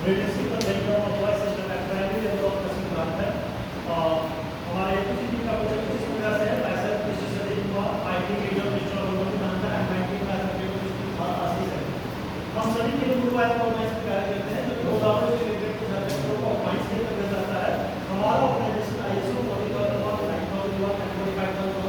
Basic का breakdown of voice system है, primary level of processing plant है। हमारे एपीसीटी का प्रोजेक्ट इस प्रकार से है, ऐसा कुछ स्टडी हुआ आईटी मीडिया मिस्टर और बनता है, एमआईटी का सब्जेक्ट था आशीष है। हम सभी के लिए ग्रुप वाइज ऑर्गेनाइज कार्य करते हैं, जो प्रोग्रामर से रिलेटेड सब्जेक्ट को ऑर्गेनाइज किया जाता है। हमारा ऑर्गेनाइजेशन आईएसओ 45001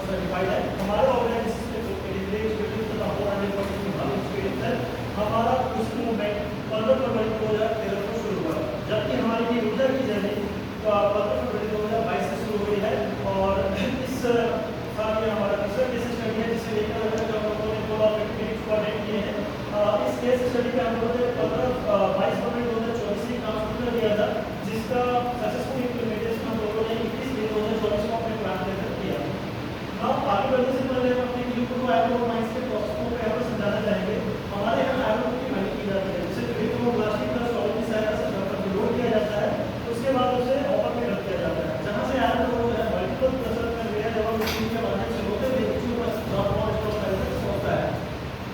सर्टिफाइड है। हमारे ऑर्गेनाइजेशन में जो एक्सपीरियंस तथा 400% एक्सपीरियंस है। हमारा उस मूवमेंट 15 फरवरी 2013 को शुरू हुआ, जबकि हमारी ये यूजर की जर्नी 15 फरवरी 2022 से शुरू हुई है। और इस साल में हमारा तीसरा केस स्टडी है, जिसे लेकर हम लोगों ने 2 एक्टिविटीज कोऑर्डिनेट किए हैं। इस केस स्टडी का हम लोगों ने 22 फरवरी 2024 से काम शुरू कर दिया था, जिसका सक्सेसफुल इम्प्लीमेंटेशन हम लोगों ने 21 मई 2024 को अपने प्लान के अंदर किया। अब आगे बढ़ने से पहले हम अपने टीम को एरोन माइंस के प्रोसेस को यहाँ पर समझाना चाहेंगे। हमारे यहाँ एरोन की माइनिंग की जाती है, जिसे ग्रीन प्लास्टिक का सॉलिड की सहायता से लोड किया जाता है, उसके बाद उसे ऑपर में रख दिया जाता है, जहाँ से एरोन को मल्टीपल प्रेशर में लेयर लेवल मशीन के माध्यम से होते हुए होता है।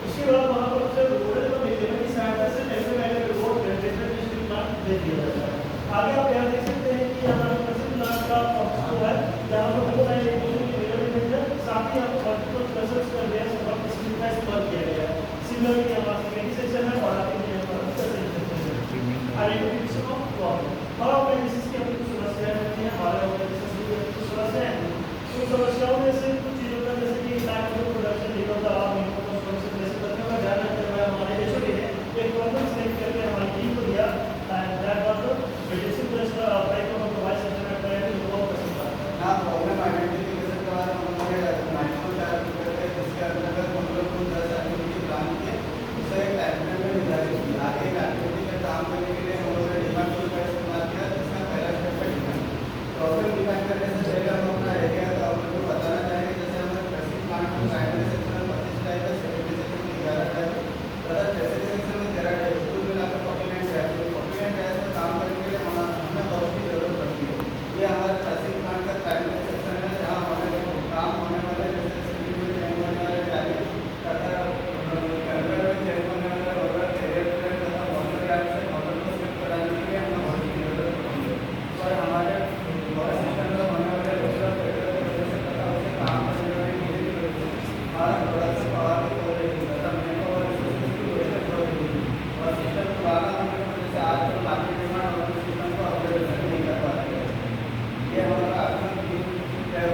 उसके बाद वहाँ पर उसे रोडर और लेवल की सहायता से ऐसे वैसे रोड जनरेटर स्टील प्लांट दे दिया जाता है। आगे आप यहाँ देख सकते हैं कि हमारा प्रेशर प्लांट का प्रोसेस है, जहाँ पर बहुत सारे साथ ही आपको मल्टीपल प्रेशर्स का लेयर सब स्टील का इस्तेमाल किया गया है। सिमिलरली हमारा सेकेंडरी सेक्शन है और आगे भी हमारा टर्शियरी सेक्शन है। आइडेंटिफिकेशन ऑफ प्रॉब्लम और ऑर्गेनाइजेशन की अपनी कुछ समस्याएं होती हैं, हमारे ऑर्गेनाइजेशन की कुछ समस्याएं हैं। उन समस्याओं में से कुछ चीज़ों का जैसे कि टाइम ऑफ प्रोडक्शन लेवल का प्रोडक्शन जैसे तथ्यों का ध्यान रखते हुए हमारे एचओडी ने एक प्रॉब्लम सेलेक्ट करके हमारी टीम को दिया, that was the basic breakdown of the voice system eight primary level of processing. ना प्रॉब्लम आइडेंटिफिकेशन के बाद हम लोग माइक्रो टाइप करके जिसके अंतर्गत हम लोग को 10 एक्टिविटी प्लान किए, उसे एक टाइमलाइन में निर्धारित किया। आगे एक एक्टिविटी में काम करने के लिए हम लोगों ने डिमांड टूल का इस्तेमाल किया, जिसका पहला स्टेप है डिमांड। प्रॉब्लम डिफाइन करने से पहले हम अपना एरिया का आपको बताना चाहेंगे, जैसे हमें प्रेसिंग प्लांट में प्राइमरी सेक्शन में 25 टाइप है, सेकेंडरी सेक्शन में 11 टाइप है, तथा टर्शियरी सेक्शन में 13 टाइप है, कुल मिलाकर 49 टाइप है। 49 टाइप में काम करने के लिए हमें बहुत की जरूरत पड़ती है। ये हमारे प्रेसिंग प्लांट का प्राइमरी सेक्शन है, जहाँ हमारे काम होने वाले जैसे सिंपल चेंज होने वाले टाइप तथा कंट्रोल में चेंज होने वाले रोलर एरिया ट्रेन तथा मोटर यार्ड से मोटर को शिफ्ट कराने के लिए हमें बहुत की जरूरत पड़ती है। और हमारे मोटर सिस्टम में होने वाले रोलर एरिया की वजह से तथा उससे काम करने वाली बिजली की वजह से हमारा प्रोडक्शन पावर की हो रही है तथा मेन और रिसोर्सेज की वजह हो रही है। और सिस्टम पुराना होने की वजह से आजकल मार्केट डिमांड और सिस्टम को अपग्रेड नहीं कर पाते हैं। ये हमारा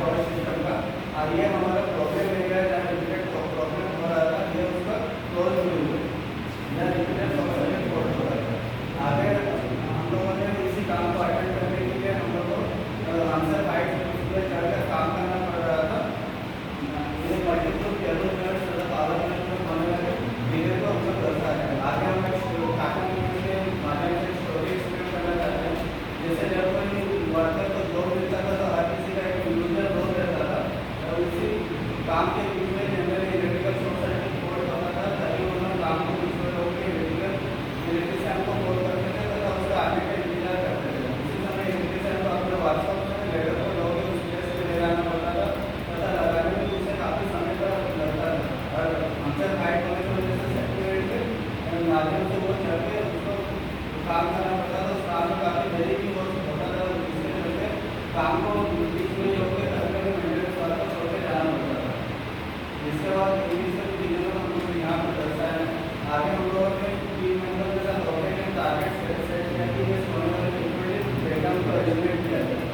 वॉइस सिस्टम का, और ये हमारा प्रॉब्लम एरिया जहाँ रिपीटेड प्रॉब्लम हो रहा था, ये उसका क्लोज हुई है, यहाँ रिपीटेड फंक्शन क्लोज हो रहा था। आगे हम लोगों ने इसी काम को अटेंड करने के लिए हम लोग को आंसर फाइट में चढ़कर काम करना पड़ रहा था। ये मल्टीपल येलो मिनट्स तथा पावर मिनट्स में होने वाले वीडियो को हम लोग दर्शा रहे हैं। आगे हम कार्टून के माध्यम से स्टोरी एक्सप्लेन करना चाहते हैं। जैसे जब कोई वर्कर को जॉब मिलता था तो हर किसी का एक यूजर रोल रहता था, और इसी काम के बीच में general electrical short circuit code होता था, ताकि वो लोग काम को बीच में रोक के इलेक्ट्रिशियन को कॉल करते थे तथा उसका आने का इंतजार करते थे। उसी समय इलेक्ट्रिशियन को अपने व्हाट्सएप में लेटर को लोग उस प्लेस पे ले जाना पड़ता था तथा लगाने में उसे काफ़ी समय का लगता था। और आंसर फाइट होने की वजह से सर्टिफिकेट के माध्यम से वो चढ़ के उसको काम करना पड़ता था। उस काम में काफ़ी देरी भी होता था, जिसके वजह से काम को बीच में जो के घर में मेंटेनेंस वाला को छोड़ के जाना पड़ता था। इसके बाद इंग्लिश से चीज़ों को हम लोग यहाँ पर दर्शाया है। आगे हम लोगों ने टीम मेंबर के साथ ऑपरेटिंग टारगेट सेट किया कि इस होने वाले लिक्विडिटी ब्रेकडाउन को एलिमिनेट किया जाए।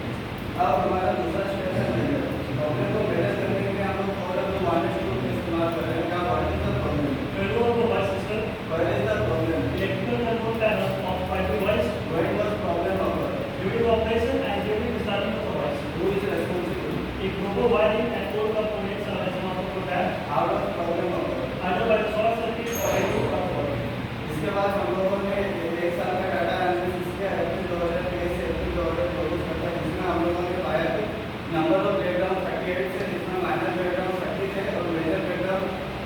अब हमारा दूसरा स्टेप है मेजर। प्रॉब्लम को मेजर करने के लिए हम लोग फॉरम टू वार्निश टूल का इस्तेमाल कर रहे हैं। क्या what is the problem? What is the problem? Electrical control panel of fibre voice what was problem of during operation and during starting of voice who is responsible? एक robo wiring and code components are responsible for that out of problem of either by short circuit और input of voice. इसके बाद हम लोगों ने एक साल का डाटा एनालिसिस किया है, अप्रैल 2023 से अप्रैल 2024 तक, जिसमें हम लोगों ने पाया कि नंबर ऑफ ब्रेकडाउन 38 से, जिसमें माइनर ब्रेकडाउन 30 थे और मेजर ब्रेकडाउन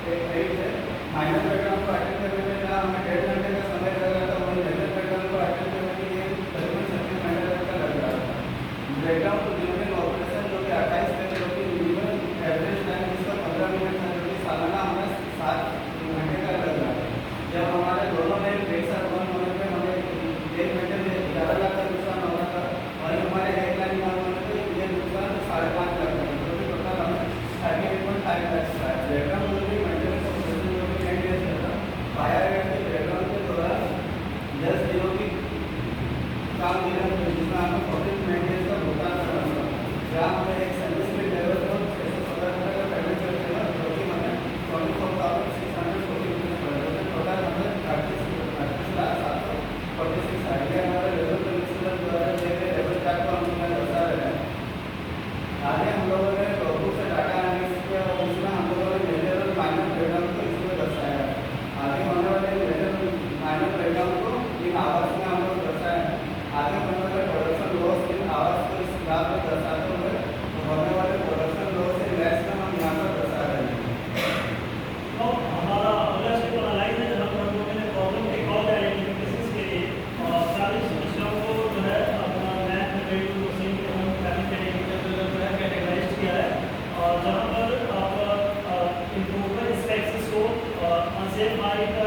8 थे। माइनर ब्रेकडाउन को अटेंड करने में जहाँ हमें 1.5 घंटे का समय लग रहा था, वहीं मेजर ब्रेकडाउन को अटेंड करने के लिए तकरीबन 36 मिनट का लग रहा था। ब्रेकडाउन को ड्यूरिंग ऑपरेशन जो कि 28 थे, जो कि मिनिमम एवरेज टाइम इसका 15 मिनट था, जो कि सालाना हमें 7 घंटे का लग रहा है। जब हमारे दोनों ने ब्रेक बैकग्राउंड में मेंटेनेंस ऑफ सोशल मीडिया था, पाया गया कि बैकग्राउंड के दौरान 10 दिनों की काम दिया जिसमें आपको 40 मेंटेनेंस का भुगतान करना होगा। जहाँ हमें एक सर्विस लेवल पर 617 का पेमेंट करना जो कि हमें 24,640 रुपये पड़ेगा। टोटल हमें 38,746 आइडिया हमारे लेवल कमिश्नर द्वारा दिए गए लेवल चार्ट को हम दर्शा रहे हैं। आगे हम लोगों ने टॉपिक से डाटा एनालिसिस किया और उसमें हम लोगों ने मेजर और माइनर ब्रेकडाउन को इसमें दर्शाया। आगे होने वाले मेजर माइनर ब्रेकडाउन को इन आवर्स में हम लोग दर्शाए। आगे होने वाले प्रोडक्शन लॉस इन आवर्स को इस ग्राफ में दर्शाते हुए होने वाले प्रोडक्शन लॉस इन लैस में हम यहाँ पर दर्शा रहे हैं। तो हमारा अगला स्टेप एनालाइज है जहाँ पर हम लोगों ने प्रॉब्लम के कॉज आइडेंटिफिकेशन के लिए सारी समस्याओं को जो है अपना मैथ में वेट टू मशीन के हम कैटेगराइज किया है। और जहाँ पर आप इम्प्रूवमेंट स्पेक्स को अनसेफ मारी का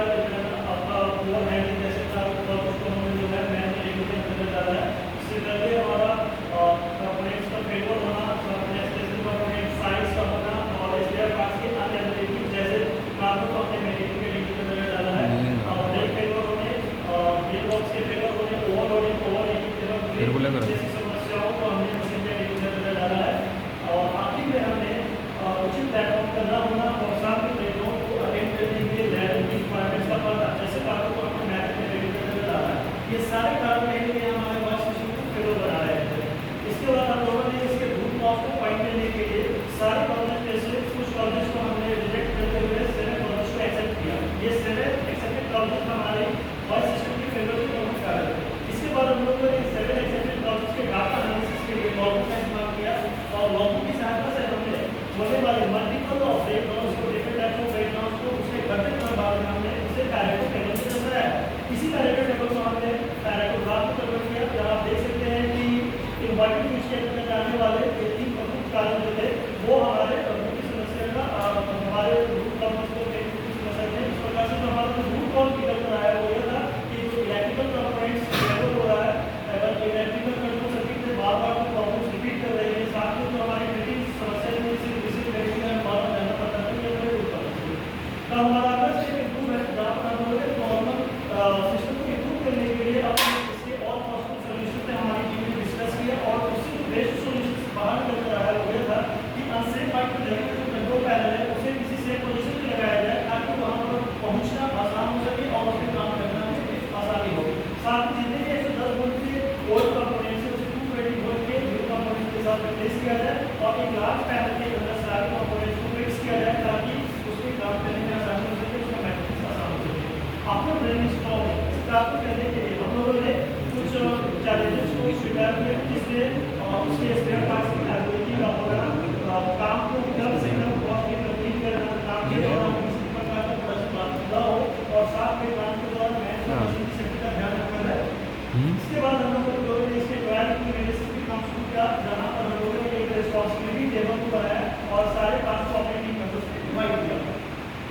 आपका ओवर हैंडिंग जैसे था उसको हमने जो है मैथ में अंदर डाला है। इससे पहले हमारा कंपोनेंट्स का फेवर होना, कंपोनेंट साइज का होना और स्पेयर पार्ट्स की अनअवेलेबिलिटी जैसे कार्बन को हमने मेडिकल के अंदर डाला है। और ब्रेक फेवर होने, गियर बॉक्स के फेवर होने, ओवरलोडिंग ओवरहीटिंग जैसी समस्याओं को हमने मशीन के अंदर डाला है। और आखिर में हमने उचित प्लेटफॉर्म का न होना और साथ में प्लेटफॉर्म को अटेंड करने के लिए लैब रिक्वायरमेंट्स का पता जैसे कार्बन को हमने मैथ में मेडिकल में डाला है। ये सारे कारण हैं कि हमारे पास सिस्टम को फेवर बना रहे हैं। इसके बाद हम लोगों ने इसके रूट कॉज को फाइंड करने के लिए सारे कॉलेज में से कुछ कॉलेज को हमने रिजेक्ट करते हुए 7 कॉलेज को एक्सेप्ट किया। ये 7 एक्सेप्टेड कॉलेज हमारे वॉइस सिस्टम की फेवर की प्रमुख कारण है। इसके बाद हम लोगों ने 7 एक्सेप्टेड कॉलेज के डाटा एनालिसिस के लिए लॉगिंग का इस्तेमाल किया और लॉगिंग की सहायता से हमने होने वाले मल्टीपल ऑफ ब्रेकडाउन्स को डिफरेंट टाइप ऑफ ब्रेकडाउन्स को उसके घटक पर बाद में हमने उसे पैरेटो टेबल से दर्शाया। इसी पैरेटो टेबल को हमने पैरेटो ग्राफ में कन्वर्ट किया जहाँ आप देख सकते हैं कि इन्वर्टेड स्टेट में जाने वाले 3 प्रमुख कारण जो थे वो हमारे कंपनी की समस्या का हमारे रूट कॉज को समस्या थे। इस प्रकार से जो हमारा रूट कॉज निकल कर आया वो ये था कि जो इलेक्ट्रिकल कंपोनेंट्स फेवर हो रहा है, अगर इलेक्ट्रिकल कंट्रोल सर्किट में बार बार प्रॉब्लम्स रिपीट कर रही है, साथ में जो हमारी मीटिंग समस्या में इसे विजिट करेंगे हमें बार बार जाना पड़ता है ये हमें रूट कॉज है। तो हमारा अगला स्टेप इम्प्रूव है जहाँ पर हम लोग नॉर्मल सिस्टम को इम्प्रूव करने के लिए अपने इसके और पॉसिबल सॉल्यूशन पे हमारी टीम ने डिस्कस किया और उससे बेस्ट सॉल्यूशन बाहर निकल कर आया वो ये था कि अनसेफ पाइप में लगे जो कंट्रोल पैनल है उसे किसी सेफ पोजीशन पे लगाया जाए ताकि वहाँ पर पहुँचना आसान हो सके और उसमें काम करना में आसानी हो। साथ ही जितने भी ऐसे 10 वोल्ट के ओल्ड कंपोनेंट्स है उसे 220 वोल्ट के न्यू कंपोनेंट के साथ रिप्लेस किया जाए और एक लार्ज पैनल के अंदर सारे कंपोनेंट्स को फिक्स किया जाए ताकि उसमें काम करने में आसानी हो सके, उसका मैनेजमेंट आसान हो सके। आपको ब्रेन स्टॉप करने के लिए हम लोगों ने कुछ चैलेंजेस को स्वीकार किया जिसमें उसके स्पेयर पार्ट्स की अवेलेबिलिटी का होना, काम को कम से कम कॉस्ट में कंप्लीट करना, काम के दौरान किसी प्रकार का प्रश्न न हो और साथ में काम के दौरान मशीन की सेफ्टी का ध्यान रखना है। इसके बाद हम लोगों ने इसके ड्राइव की एनालिसिस भी काम शुरू किया जहाँ पर हम लोगों ने एक रिस्पॉन्सिबिलिटी टेबल को बनाया और सारे पार्ट्स को अपने टीम मेंबर्स में डिवाइड किया।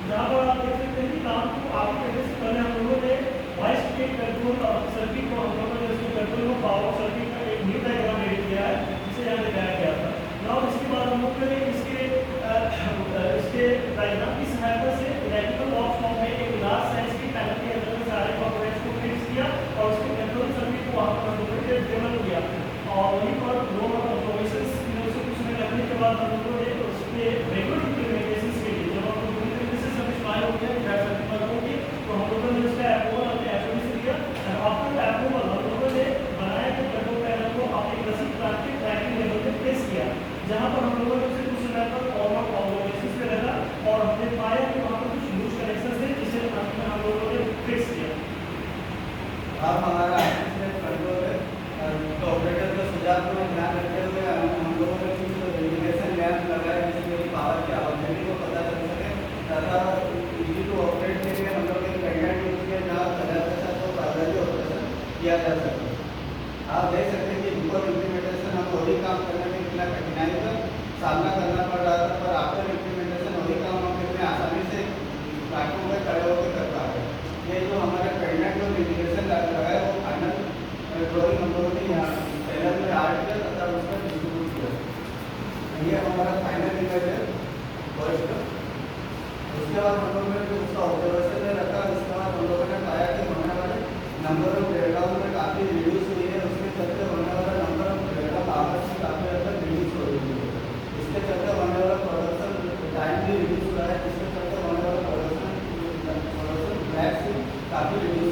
जहाँ पर आप देख सकते हैं कि काम को आगे करने से पहले हम लोगों ने वॉइस के कंट्रोल सर्किट को हम लोगों ने उसके कंट्रोल को पावर सर्किट का एक न्यू डायग्राम एडिट किया है जिसे यहाँ दिखाया गया था। और इसके बाद हम लोगों ने इसके डायग्राम की सहायता से इलेक्ट्रिकल बॉक्स फॉर्म में एक लार्ज साइज की पैनल के अंदर सारे कंपोनेंट्स को फिक्स किया और उसके कंट्रोल सर्किट को वहाँ पर हम लोगों ने डेवलप किया और वहीं पर दो प्रोविजंस से कुछ में रखने के बाद हम लोगों ने उसके रेगुलर इम्प्लीमेंटेशन के लिए जब हम पूरी तरीके से सर्विस हो गया होगी तो हम लोगों ने उसका अप्रूवल अपने एफओडी से दिया और आफ्टर अप्रूवल हम लोगों ने बनाया कि कंट्रोल पैनल को अपने रसीद प्लास्टिक ट्रैकिंग लेवल पे प्लेस किया जहाँ पर हम लोगों ने उसे कुछ समय पर ऑर्गेनाइजेशन पे रखा और हमने पाया कि वहाँ पर कुछ लूज कनेक्शन थे जिसे अंत में हम लोगों ने फिक्स किया। अब हमारा कंट्रोल है तो ऑपरेटर के सुझाव को ध्यान रखते हुए हम लोगों ने कुछ इंडिकेशन लैंप लगाए जिसमें पावर की आवश्यकता को पता चल सके तथा इजी टू ऑपरेट के लिए हम लोग एक कंटेंट यूज किया जहाँ सजाता तो पारदर्शी ऑपरेशन किया जा सके। आप देख सकते हैं कि बिफोर इम्प्लीमेंटेशन हम वही काम करने में कितना कठिनाई का सामना करना पड़ रहा था पर आफ्टर इम्प्लीमेंटेशन वही काम हम कितने आसानी से बाइकों में खड़े होकर कर पा रहे हैं। ये जो हमारा कंटेंट और इंडिकेशन लगा है वो फाइनल ड्रॉइंग हम लोगों ने यहाँ पहले में आर्ट किया तथा उसका डिस्ट्रीब्यूट किया। ये हमारा फाइनल इमेज है फर्स्ट उसके बाद हम लोगों ने उसका ऑब्जर्वेशन में रखा। उसके बाद हम लोगों ने पाया कि होने वाले नंबर ऑफ ब्रेकडाउन में काफ़ी रिड्यूस हुई है। उसके चलते होने वाला नंबर ऑफ ब्रेकडाउन आवर्स भी काफ़ी हद तक रिड्यूस हो रही है। इसके चलते होने वाला प्रोडक्शन टाइम भी रिड्यूस हो रहा है। इसके चलते होने वाला प्रोडक्शन ब्लैक्स भी काफ़ी रिड्यूस